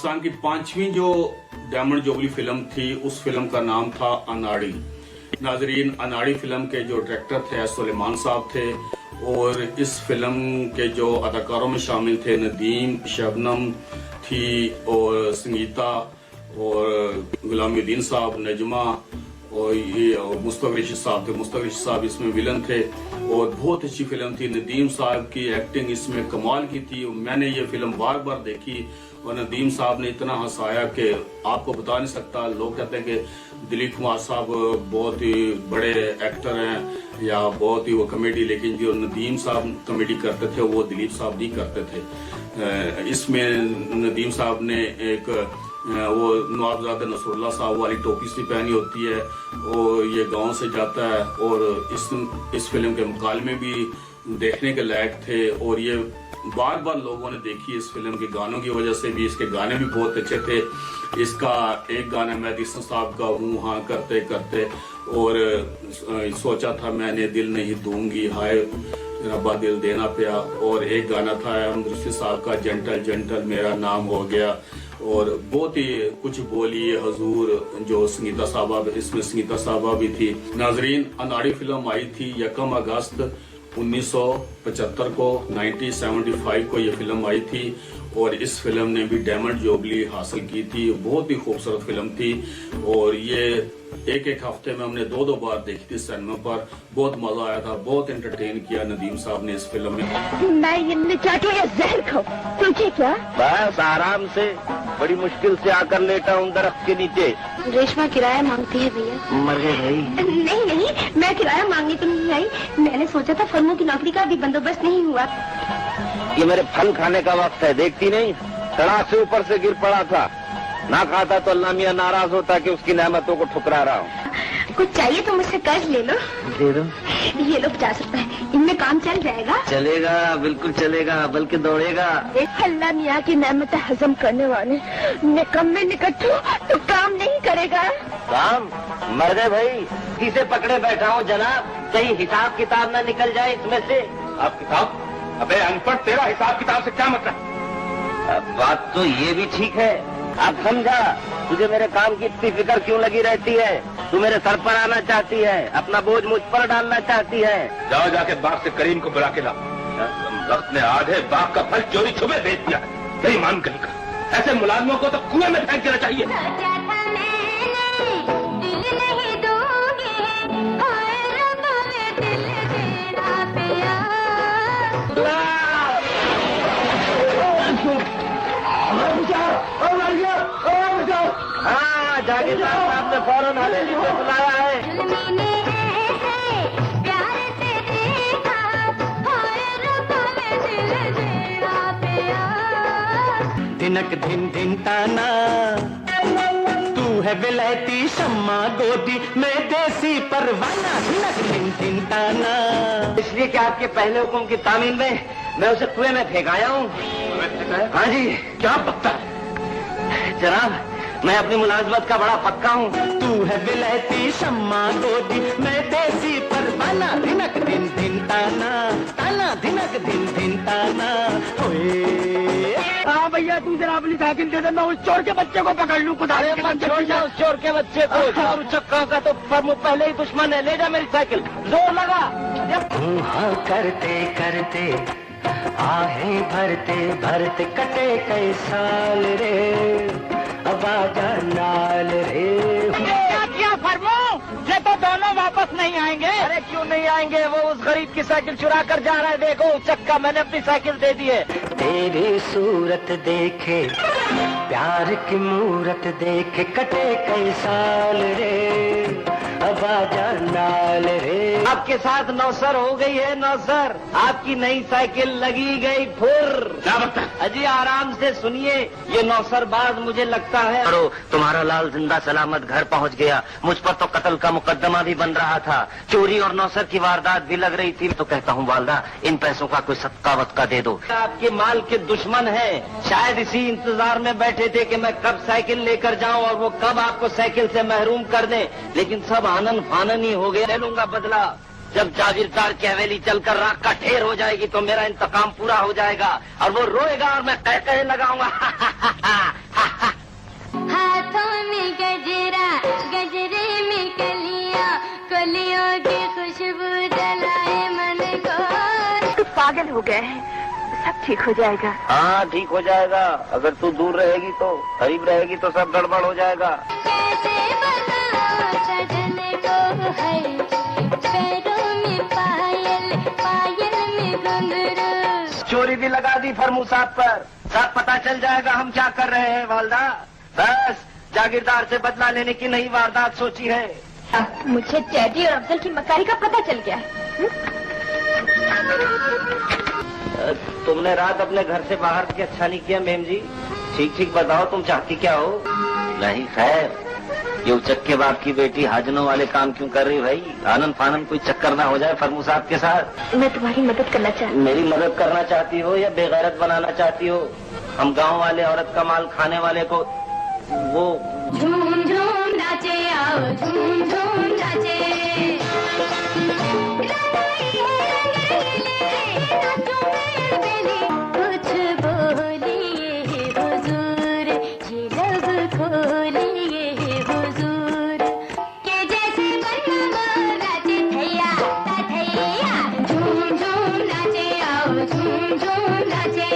पाकिस्तान की 5वीं जो डायमंड जुबली फिल्म थी, उस फिल्म का नाम था अनाड़ी। नाजरीन, अनाड़ी फिल्म के जो डायरेक्टर थे सुलेमान साहब थे और इस फिल्म के जो अदाकारों में शामिल थे नदीम, शबनम थी और संगीता और गुलामुद्दीन साहब, नजमा और ये मुस्तफा रशीद साहब थे। मुस्तफा रशीद साहब इसमें विलन थे और बहुत अच्छी फिल्म थी। नदीम साहब की एक्टिंग इसमें कमाल की थी। मैंने ये फिल्म बार बार देखी और नदीम साहब ने इतना हंसाया कि आपको बता नहीं सकता। लोग कहते हैं कि दिलीप कुमार साहब बहुत ही बड़े एक्टर हैं या बहुत ही वो कॉमेडी, लेकिन जो नदीम साहब कॉमेडी करते थे वो दिलीप साहब नहीं करते थे। इसमें नदीम साहब ने एक वो नवाबजादा नसरुल्लाह साहब वाली टोपी सी पहनी होती है और ये गांव से जाता है और इस फिल्म के मुकालमे भी देखने के लायक थे और ये बार बार लोगों ने देखी इस फिल्म के गानों की वजह से भी। इसके गाने भी बहुत अच्छे थे। इसका एक गाना मेहदी हसन साहब का हूँ हाँ करते करते और सोचा था मैंने दिल नहीं दूंगी हाय रब्बा दिल देना पिया, और एक गाना था अहमद रफी साहब का जेंटल जेंटल मेरा नाम हो गया, और बहुत ही कुछ बोली हजूर जो संगीता साहबा, इसमें संगीता साहबा भी थी। नाजरीन, अनाड़ी फिल्म आई थी 1 अगस्त 1975 को, 1975 को ये फिल्म आई थी और इस फिल्म ने भी डायमंड जुबली हासिल की थी। बहुत ही खूबसूरत फिल्म थी और ये एक हफ्ते में हमने 2 बार देखी थी सिनेमा पर। बहुत मजा आया था, बहुत एंटरटेन किया नदीम साहब ने इस फिल्म में। मैं ये चाटू या जहर खाऊं, तुझे क्या? बस आराम से, बड़ी मुश्किल से आकर लेटा हूँ दरख्त के नीचे। रेशमा किराया मांगती है भैया। मर गए भाई? नहीं नहीं, मैं किराया मांगने तो नहीं आई। मैंने सोचा था फर्मों की नौकरी का अभी बंदोबस्त नहीं हुआ। ये मेरे फल खाने का वक्त है, देखती नहीं सड़क से ऊपर से गिर पड़ा था। ना खाता तो अल्लाह मियां नाराज होता कि उसकी नेमतों को ठुकरा रहा हूँ। कुछ चाहिए तो मुझसे कर्ज ले लो। दे दो। ये लो 50 रुपए, इनमें काम चल जाएगा। चलेगा, बिल्कुल चलेगा, बल्कि दौड़ेगा। अल्लाह मियां की नेमतें हजम करने वाले निकम में निकट हो तो काम नहीं करेगा। काम? मर गए भाई, किसे पकड़े बैठा हूँ जनाब, कहीं हिसाब किताब ना निकल जाए इसमें से। हिसाब किताब? अबे अनपढ़, तेरा हिसाब किताब से क्या मतलब? बात तो ये भी ठीक है। अब समझा, तुझे मेरे काम की इतनी फिक्र क्यों लगी रहती है? तू मेरे सर पर आना चाहती है, अपना बोझ मुझ पर डालना चाहती है। जाओ जाके बाग से करीम को बुला के लाओ। वक्त ने आधे बाग का फल चोरी छुपे बेच दिया। कहीं मान कहीं का, ऐसे मुलाजमों को तो कुएं में फेंक देना चाहिए। हाँ, जागीरदार साहब ने फौरन हवेली से बुलाया है। दिनक दिन दिन ताना, तू है विलायती शम्मा गोदी में देसी परवाना। दिनक दिन दिन ताना, इसलिए कि आपके पहले हुक्म की तामील में मैं उसे कुएं में फेंक आया हूँ। हाँ जी। क्या बकता है जनाब, मैं अपनी मुलाजमत का बड़ा पक्का हूँ। तू है विलायती शम्मा गोदी में देसी परवाना। दिनक दिन दिन ताना ताना, दिनक दिन दिन ताना। ओए हाँ भैया, तू जरा अपनी साइकिल दे दे, मैं उस चोर के बच्चे को पकड़ लूँ। खुदा मत छोड़ जा उस चोर के बच्चे को। चोर चक्का का तो फर्म पहले ही दुश्मन है। ले जा मेरी साइकिल, जोर लगा। हाँ करते करते आहें भरते भरते कटे कई साल रे, अब आजा नाल रे। क्या किया फर्मो? ये तो दोनों वापस नहीं आएंगे। अरे क्यों नहीं आएंगे? वो उस गरीब की साइकिल चुरा कर जा रहा है। देखो चक्का, मैंने अपनी साइकिल दे दी है। तेरी सूरत देखे प्यार की मूरत देखे कटे कई साल रे, अब आजा नाल रे। आपके साथ नौसर हो गई है नौसर, आपकी नई साइकिल लगी गई फुर। क्या बकता है? अजी आराम से सुनिए, ये नौसरबाज मुझे लगता है। तुम्हारा लाल जिंदा सलामत घर पहुंच गया। मुझ पर तो कत्ल का मुकदमा भी बन रहा था, चोरी और नौसर की वारदात भी लग रही थी। तो कहता हूँ वालदा, इन पैसों का कोई सदका वदका दे दो। आपके माल के दुश्मन है, शायद इसी इंतजार में बैठे थे कि मैं कब साइकिल लेकर जाऊं और वो कब आपको साइकिल से महरूम कर दें, लेकिन सब आनन फानन ही हो गया। ले लूंगा बदला। जब जागीरदार की हवेली चलकर राख का ढेर हो जाएगी तो मेरा इंतकाम पूरा हो जाएगा और वो रोएगा और मैं कह लगाऊंगा। गजरा गजरे में कलियां कलियों की खुशबू जलाए मन को। तू पागल हो गया है, सब ठीक हो जाएगा। हाँ ठीक हो जाएगा, अगर तू दूर रहेगी तो, करीब रहेगी तो सब गड़बड़ हो जाएगा। कैसे बताऊं सजन को है, पैरों में पायल पायल में घुंघरू। चोरी भी लगा दी फरमू साहब पर, साहब पता चल जाएगा हम क्या कर रहे हैं वालदा। बस जागीरदार से बदला लेने की नई वारदात सोची है। मुझे डैडी और अफजल की मकारी का पता चल गया है। तुमने रात अपने घर से बाहर के अच्छा नहीं किया मेम जी। ठीक ठीक बताओ तुम चाहती क्या हो? नहीं खैर, ये उचक के बाप की बेटी हाजनों वाले काम क्यों कर रही भाई? आनंद फानंद कोई चक्कर ना हो जाए फरमू साहब के साथ। मैं तुम्हारी मदद करना चाहती हूँ। मेरी मदद करना चाहती हो या बेगैरत बनाना चाहती हो? हम गांव वाले औरत का माल खाने वाले को वो झूम झूम नाचे आओ झूम झूम नाचे, कुछ बोलिए हुजूर, ये लब खोलिए हुजूर, के जैसे बनना नाचे थैया थैया, झूम झूम नाचे आओ झूम झूम नाचे।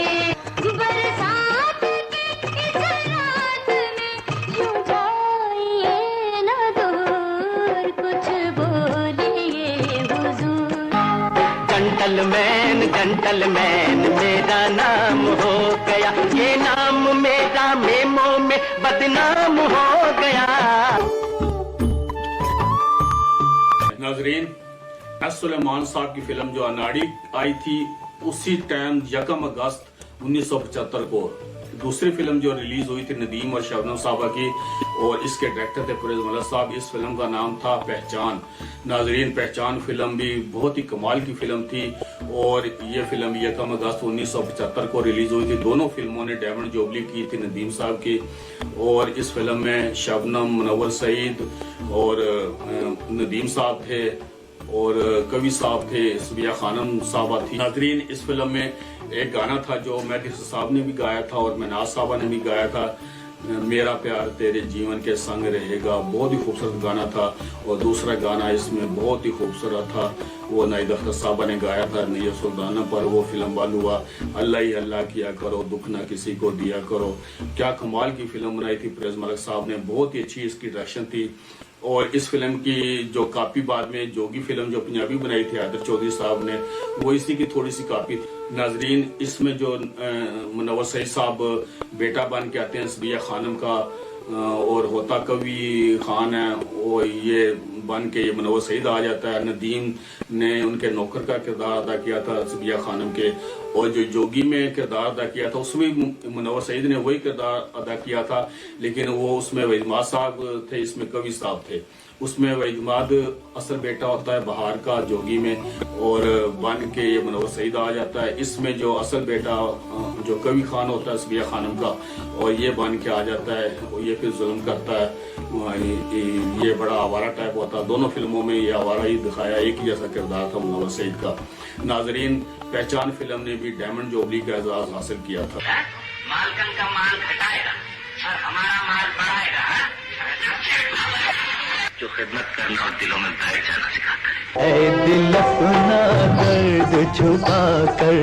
बरसात की इस रात में यूं जाइए ना दूर, कुछ बोलिए हुजूर। जंटलमैन जंटलमैन मेरा नाम हो गया, ये नाम मेरा मेमो में बदनाम हो गया। नाजरीन, एस सुलेमान साहब की फिल्म जो अनाड़ी आई थी उसी टाइम 1 अगस्त 1975 को दूसरी फिल्म जो रिलीज हुई थी नदीम और शबनम साहबा की, और इसके डायरेक्टर थे परवेज मलिक साहब। इस फिल्म का नाम था पहचान। नाजरीन, पहचान फिल्म भी बहुत ही कमाल की फिल्म थी और ये फिल्म 1 अगस्त 1975 को रिलीज हुई थी। दोनों फिल्मों ने डायमंड जुबली की थी नदीम साहब की, और इस फिल्म में शबनम, मुनव्वर सईद और नदीम साहब थे और कवि साहब थे, सुबिया खानम साहबा थी। नाजरीन, इस फिल्म में एक गाना था जो मेहदी साहब ने भी गाया था और मनाज साहबा ने भी गाया था, मेरा प्यार तेरे जीवन के संग रहेगा। बहुत ही खूबसूरत गाना था। और दूसरा गाना इसमें बहुत ही खूबसूरत था, वो नाइद अख्तर साहबा ने गाया था नैया सुल्ताना पर। वो फिल्म वाल हुआ अल्लाह ही अल्लाह किया करो, दुख ना किसी को दिया करो। क्या कमाल की फिल्म बनाई थी परवेज मलिक साहब ने, बहुत ही अच्छी इसकी डायरेक्शन थी। और इस फिल्म की जो कॉपी बाद में जोगी फिल्म जो पंजाबी बनाई थी हैदर चौधरी साहब ने, वो इसी की थोड़ी सी कॉपी थी। नाजरीन, इसमें जो मुनव्वर सईद साहब बेटा बन के आते हैं सुबिया खानम का, और होता कवि खान है, वो ये बन के ये मुनव्वर सईद आ जाता है। नदीम ने उनके नौकर का किरदार अदा किया था सुबिया खानम के, और जो जोगी में किरदार अदा किया था उसमें मुनव्वर सईद ने वही किरदार अदा किया था, लेकिन वो उसमें वहीदमाद साहब थे, इसमें कवि साहब थे। उसमें वहीदमाद असल बेटा होता है बहार का जोगी में, और बन के ये मुनव्वर सईद आ जाता है। इसमें जो असल बेटा जो कवि खान होता है सुबिया खानम का, और ये बन के आ जाता है, और ये फिर जुल्म करता है। ये बड़ा आवारा टाइप होता है। दोनों फिल्मों में ये आवारा ही दिखाया, एक ही जैसा किरदार था मुनव्वर सईद का। नाजरीन, पहचान फिल्म ने भी डायमंड जुबली का एजाज हासिल किया था। मालकन का माल घटाएगा और हमारा माल बढ़ाएगा। जो खिदमत करना और दिलों में बैठ जाना सिखाता है। ऐ दिल अपना दर्द छुपा कर,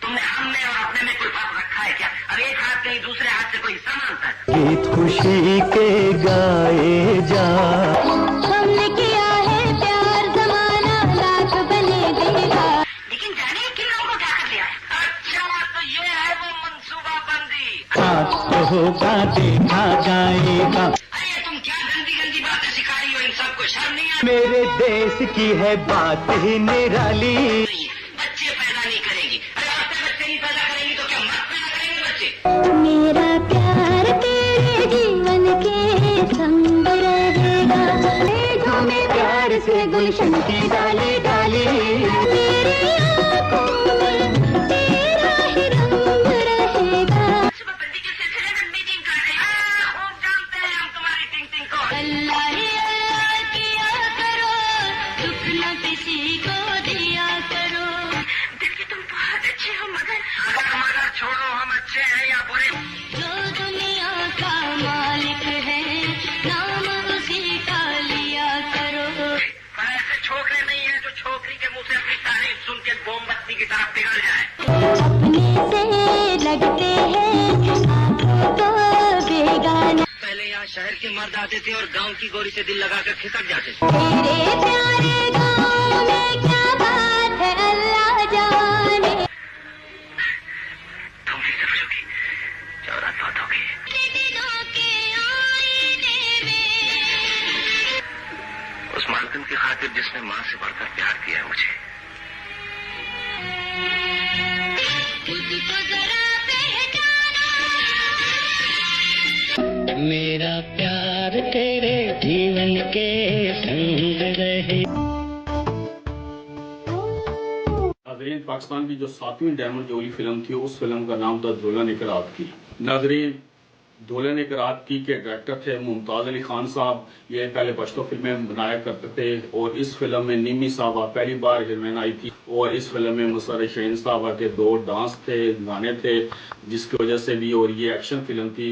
तुमने हमने और अपने में कोई फर्क रखा है क्या? अब एक हाथ कहीं दूसरे हाथ से कोई हिस्सा मांगता है? गीत खुशी के गाए जा। हमने किया है प्यार जमाना लाख बने देगा। लेकिन जाने किन लोगों को क्या कर लिया है? अच्छा, तो ये है वो मंसूबा बंदी। हाथ तो होगा देखा जाएगा। अरे तुम क्या गंदी गंदी बातें सिखा रही हो? इन सबको शर्म नहीं आती? मेरे देश की है बात ही निराली। बच्चे पैदा नहीं करेगी। अरे आपके बच्चे नहीं पैदा करेंगी तो क्या मत पैदा करेंगे बच्चे? मेरा प्यार तेरे जीवन के संग रहेगा। हमें प्यार से गुलशन की डाली डाली, मेरी आँखों में तेरा ही रंग रहेगा। सुबह बंदी के सिलसिले में मीटिंग कर रहे हैं। खूब जानते हैं हम तुम्हारी टिंग टिंग को। अल्लाह ही अल्लाह किया करो, दुख न किसी को दिया करो। देखिए तुम बहुत अच्छे हो, मगर छोड़ो, हम अच्छे हैं या बुरे? जो दुनिया का मालिक है मर्द आते थे और गांव की गोरी से दिल लगाकर खिसक जाते थे। तेरे प्यारे गाँव में क्या बात है अल्लाह जाने। तुम भी समझोगी जो रात बात होगी। दिलों के आईने में उस मालकिन की खातिर जिसने माँ से बढ़कर प्यार किया है मुझे। तुझको जरा पहचाना। मेरा प्यार तेरे जीवन के संग रहे। नाजरीन, पाकिस्तान की जो 7वीं डायमंड जुबली फिल्म थी उस फिल्म का नाम था दुल्हन एक रात की। नाजरीन, दुल्हन एक रात की के डायरेक्टर थे मुमताज अली खान साहब। ये पहले पश्तो फिल्में बनाया करते थे और इस फिल्म में निमी साहबा पहली बार हीरोइन आई थी और इस फिल्म में मुसर्रत शहीन साहबा के 2 डांस थे, गाने थे, जिसकी वजह से भी। और ये एक्शन फिल्म थी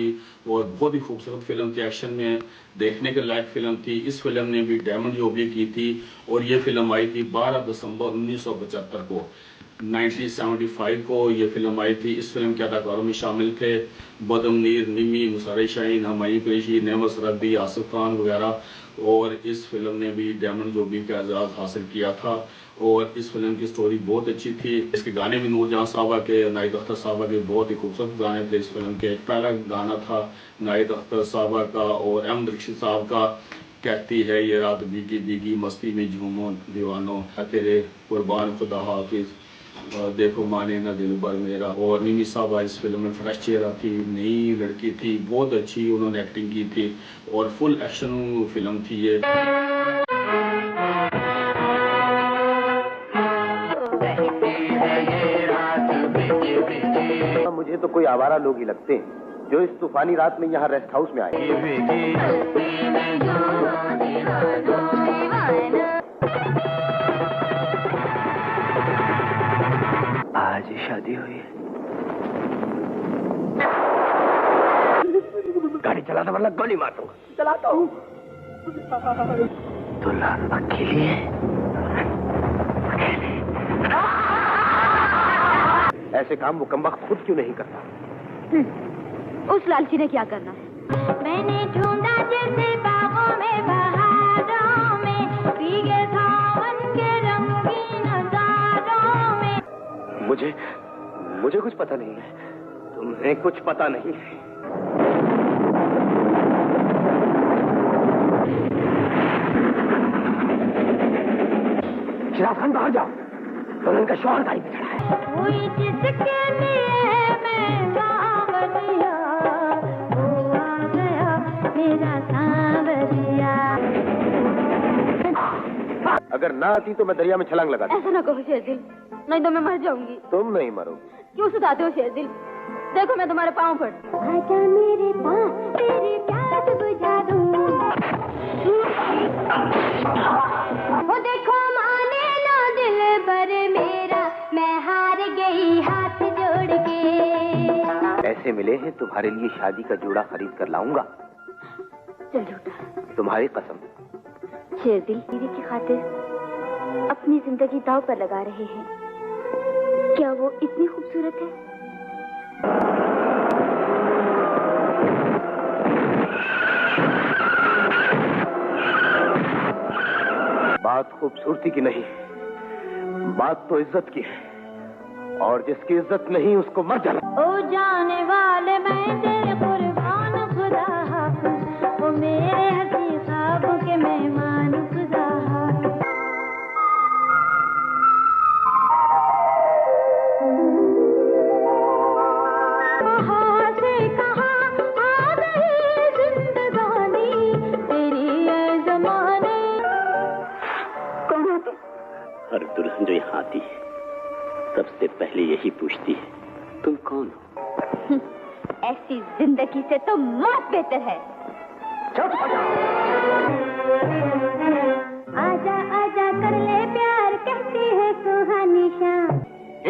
और बहुत ही खूबसूरत फिल्म थी, एक्शन में देखने के लायक फिल्म थी। इस फिल्म ने भी डायमंड जुबली की थी और ये फिल्म आई थी 12 दिसंबर 1975 को। 1975 को ये फिल्म आई थी। इस फिल्म के अदाकारों में शामिल थे बदम नीर, निमी, मुसर्रत शाहीन, हमायूं कुरैशी, नेमत सरहदी, आसिफ खान वगैरह। और इस फिल्म ने भी डायमंड जुबली का एजाज हासिल किया था और इस फिल्म की स्टोरी बहुत अच्छी थी। इसके गाने भी नूरजहां साहबा के, नाहिद अख्तर साहबा के बहुत ही खूबसूरत गाने थे इस फिल्म के। पहला गाना था नाहिद अख्तर साहबा का और अहमद रशीद साहब का, कहती है ये रात भीगी भीगी मस्ती में झूमो दीवानो, तेरे कुर्बान खुदा हाफिज, देखो माने ना दिल भर मेरा। और मिमी साहबा इस फिल्म में फ्रेश चेहरा थी, नई लड़की थी, बहुत अच्छी उन्होंने एक्टिंग की थी और फुल एक्शन फिल्म थी ये। मुझे तो कोई आवारा लोग ही लगते हैं जो इस तूफानी रात में यहाँ रेस्ट हाउस में आए। आज शादी हुई है। गाड़ी चलाता वरना गोली मार दूंगा। चलाता हूँ। दुल्हन अकेली है। ऐसे काम वो कमबख्त खुद क्यों नहीं करता? उस लालची ने क्या करना है? मैंने ढूंढा जैसे बागों में बहारों में, भीगे सावन के रंगीन नजारों में। मुझे कुछ पता नहीं है। तुम्हें कुछ पता नहीं है। चिराग खान बाहर जाओ। दुल्हन का शौहर गाड़ी पे चढ़ा है। हुई जिसके लिए मैं सांवरिया, वो आ गया मेरा सांवरिया। अगर ना आती तो मैं दरिया में छलांग लगा दूं। ऐसा ना कहो शेरदिल, नहीं तो मैं मर जाऊंगी। तुम नहीं मरोगी। क्यों सताते हो शेरदिल? देखो मैं तुम्हारे पाँव पड़। आजा मेरे पास तेरी प्यास बुझा दूं। वो देखो माने ना दिल भर मेरा, मैं हार गई हाथ जोड़ के। ऐसे मिले हैं तुम्हारे लिए शादी का जोड़ा खरीद कर लाऊंगा। चल झूठा। तुम्हारी कसम। शेरदिल दीदी की खातिर अपनी जिंदगी दांव पर लगा रहे हैं। क्या वो इतनी खूबसूरत है? बात खूबसूरती की नहीं, बात तो इज्जत की है। और जिसकी इज्जत नहीं उसको मर जाना। ओ जाने वाले मैं तेरे कुर्बान खुदा हाफिज, ओ मेरे हसी ख्वाबों के मेहमान खुदा हाफिज। कहाँ से कहाँ आ गई जिंदगानी तेरी ये ज़माने। हर दुल्हन जो यहाँ आती है सबसे पहले यही पूछती है तुम कौन हो? ऐसी जिंदगी से तो मौत बेहतर है। आजा आजा कर ले प्यार, कहती है सुहानी शाम।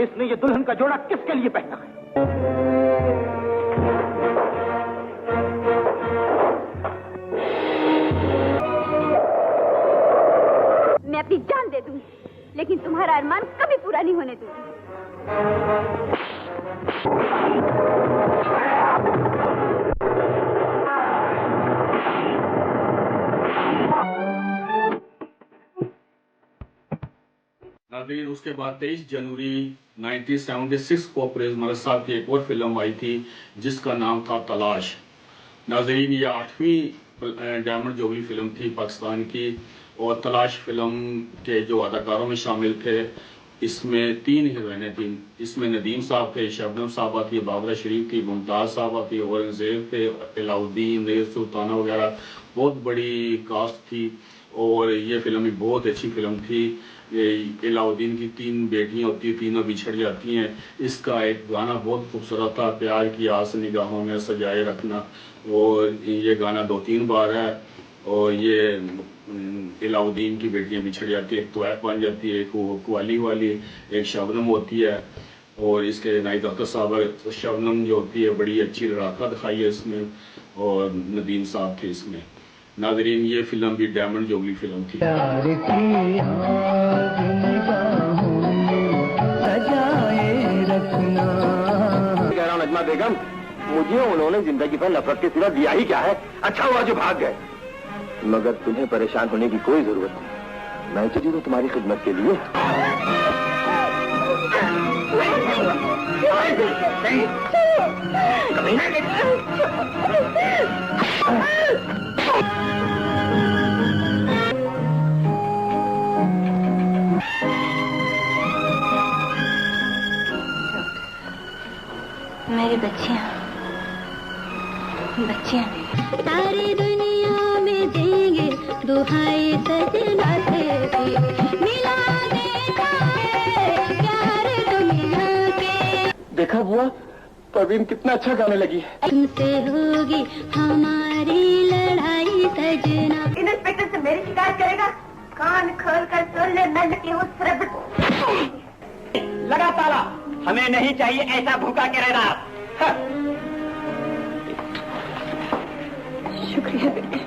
इसने ये दुल्हन का जोड़ा किसके लिए पहना है? मैं अपनी जान दे दूंगी, लेकिन तुम्हारा अरमान कभी पूरा नहीं होने दूंगी। नाज़रीन, उसके बाद 23 जनवरी 1976 को परवेज़ मलिक साहब की एक और फिल्म आई थी जिसका नाम था तलाश। नाज़रीन, ये 8वीं डायमंड जुबली फिल्म थी पाकिस्तान की, और तलाश फिल्म के जो अदाकारों में शामिल थे, इसमें 3 हीरोइनें थीं। इसमें नदीम साहब थे, शबनम साहबा थी, बाबरा शरीफ थी, मुमताज़ साहबा थी, औरंगज़ेब थे, अलाउद्दीन, रेज़ सुल्ताना वगैरह बहुत बड़ी कास्ट थी। और ये फिल्म भी बहुत अच्छी फिल्म थी। अलाउद्दीन की 3 बेटियां होती हैं, तीनों बिछड़ जाती हैं। इसका एक गाना बहुत खूबसूरत था, प्यार की आस निगाहों में सजाए रखना, और ये गाना 2-3 बार है। और ये अलाउद्दीन की बेटियां बिछड़ जाती है, एक तोयब बन जाती है, एक कवाली वाली, एक शबनम होती है। और इसके नाइद अख्तर साहब, शबनम जो होती है बड़ी अच्छी लड़ाका दिखाई है इसमें, और नदीम साहब थे इसमें। नाज़रीन, ये फिल्म भी डायमंड जुबली फिल्म थी। प्यार की आग निगाहों में सजाए रखना। कह रहा हूं नजमा बेगम, मुझे उन्होंने जिंदगी भर नफरत के सिवा दिया ही क्या है? अच्छा हुआ जो भाग गए। मगर तुम्हें परेशान होने की कोई जरूरत नहीं, मैं तो हूं तुम्हारी खिदमत के लिए। मेरी बच्चियां सारी दुनिया में देंगे दुहाई सजना तेरी, मिला देता है प्यार दुनिया के। देखा बुआ, परवीन कितना अच्छा गाने लगी है। तुमसे होगी हमारी लड़ाई सजना। इंस्पेक्टर से मेरी शिकायत करेगा? कान खोल कर सुन ले, मैं लगी हूँ लगा ताला, हमें नहीं चाहिए ऐसा भूखा किराएदार। शुक्रिया बेटे,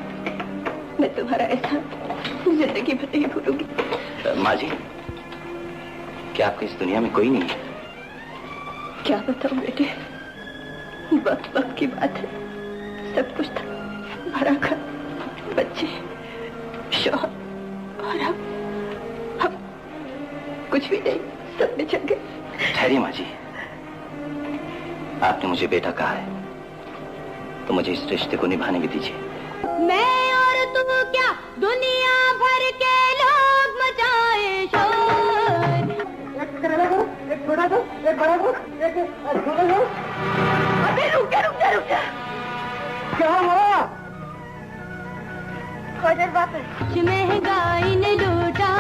मैं तुम्हारा ऐसा जिंदगी भर नहीं भूलूंगी। माँ जी, क्या आपको इस दुनिया में कोई नहीं है? क्या बताऊं बेटे, वक्त की बात है। सब कुछ था, भरा घर, बच्चे, शौहर, और अब कुछ भी नहीं, सब बिछड़ गए। ठहरिए माँ जी, आपने मुझे बेटा कहा है तो मुझे इस रिश्ते को निभाने भी दीजिए। मैं और तू क्या दुनिया भर के लोग मचाए शोर। एक छोटा दो, एक बड़ा दो, एक छोटा दो। अबे रुक जा। क्या हुआ? खोजर वापस। महंगाई ने लूटा,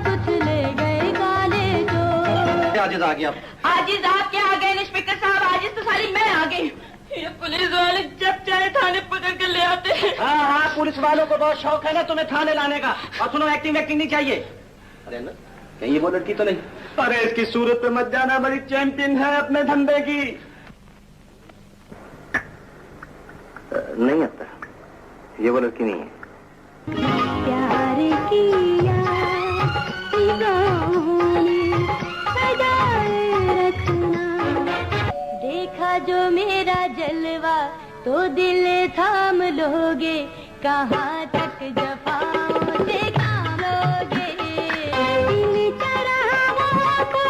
कुछ ले गए काले चोर। आजिज आ गया। आजिज आप क्या आ गए इंस्पेक्टर साहब? आजिज तो सारी मैं आ गई। ये पुलिस वाले जब चाहे थाने पकड़ के ले आते हैं। हाँ, पुलिस वालों को बहुत शौक है ना तुम्हें थाने लाने का। और सुनो, एक्टिंग नहीं चाहिए। अरे ना, कहीं ये वो लड़की तो नहीं? अरे इसकी सूरत पे मत जाना, बड़ी चैंपियन है अपने धंधे की। नहीं आता, ये वो लड़की नहीं है। प्यार किया निगाहों में सजाए रखना, देखा जो मेरा जलवा तो दिल थाम लोगे, कहाँ तक जफाओं से काम लोगे। दिल चरागों को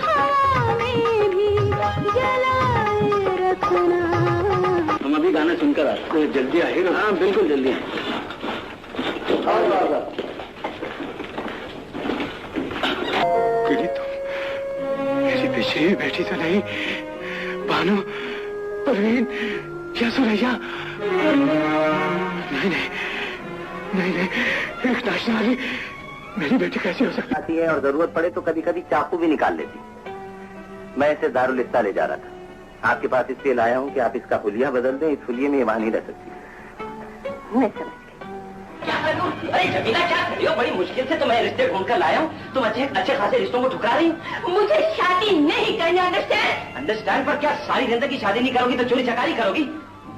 हवा में भी जलाए रखना। हम अभी गाना सुनकर आए, जल्दी आए ना? हाँ बिल्कुल जल्दी आए। तुम मेरे पीछे ही बैठी तो नहीं? भानु, परवीन, क्या सुरैया? नहीं, एक नाचने वाली मेरी बेटी कैसे हो सकती है? और जरूरत पड़े तो कभी कभी चाकू भी निकाल लेती। मैं इसे दारुल इफ्ता ले जा रहा था, आपके पास इसलिए लाया हूँ कि आप इसका हुलिया बदल दें। इस हुलिये में ईमान ही रह सकती। मैं समझ क्या करूं? अरे जमीला, क्या कर रही हो? बड़ी मुश्किल से तो मैं रिश्ते ढूंढ कर लाया हूँ, तुम अच्छे खासे रिश्तों को ठुकरा रही हो। मुझे शादी नहीं करनी, अंडरस्टैंड? अंडरस्टैंड पर क्या सारी जिंदगी शादी नहीं करोगी तो चोरी चकारी करोगी?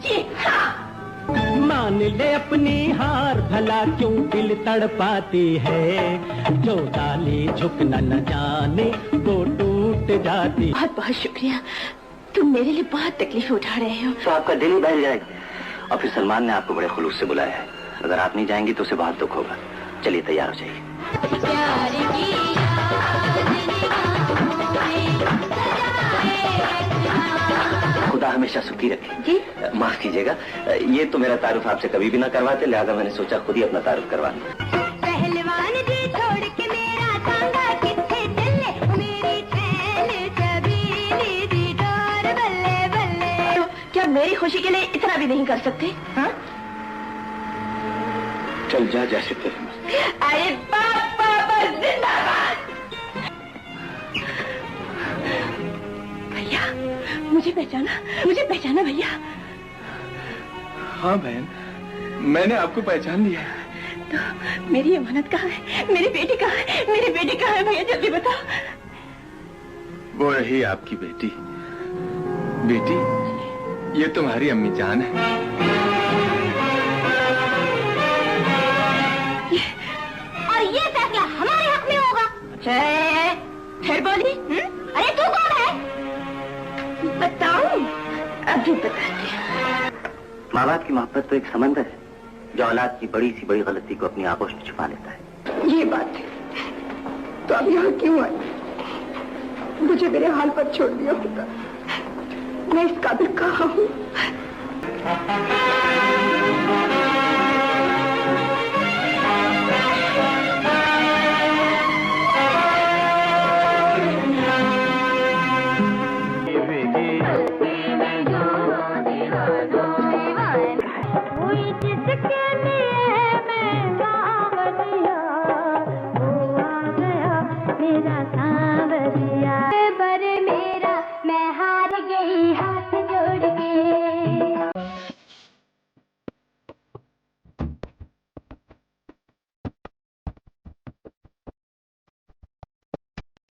जी हाँ। मान ले अपनी हार, भला क्यों दिल तड़पाती है, जो डाली झुकना न जाने वो टूट जाती। बहुत बहुत शुक्रिया, तुम मेरे लिए बहुत तकलीफ उठा रहे हो। तो आपका दिल ही बहल जाएगा। और फिर सलमान ने आपको बड़े खुलूस से बुलाया है, अगर आप नहीं जाएंगी तो उसे बहुत दुख होगा। चलिए तैयार हो जाइए। प्यार किया हमेशा सुखी रखे। जी। माफ कीजिएगा, ये तो मेरा तारुफ आपसे कभी भी ना करवाते, लिहाजा मैंने सोचा खुद ही अपना तारुफ करवा लूं। पहलवान जी छोड़ के मेरा तांगा किथे चले, मेरी छैल छबीली दी डोर बल्ले बल्ले। तो क्या मेरी खुशी के लिए इतना भी नहीं कर सकते? हाँ? चल जा जैसे तेरे मन। अरे पापा जिंदाबाद। भैया मुझे पहचाना भैया। हाँ बहन, मैंने आपको पहचान लिया। तो मेरी अमानत कहाँ है? मेरी बेटी कहाँ है? मेरी बेटी कहाँ है भैया, जल्दी बताओ। वो रही आपकी बेटी। बेटी, ये तुम्हारी अम्मी जान है। और ये फैसला हमारे हक में होगा। फिर बोली। अरे तू कौन है? बताऊं? अभी बताती हूँ। माँ बाप की मोहब्बत तो एक समंदर है जो औलाद की बड़ी सी बड़ी गलती को अपनी आगोश में छुपा लेता है। ये बात है तो अब यहाँ क्यों आई? मुझे मेरे हाल पर छोड़ दिया होता। मैं इस काबिल कहाँ हूँ?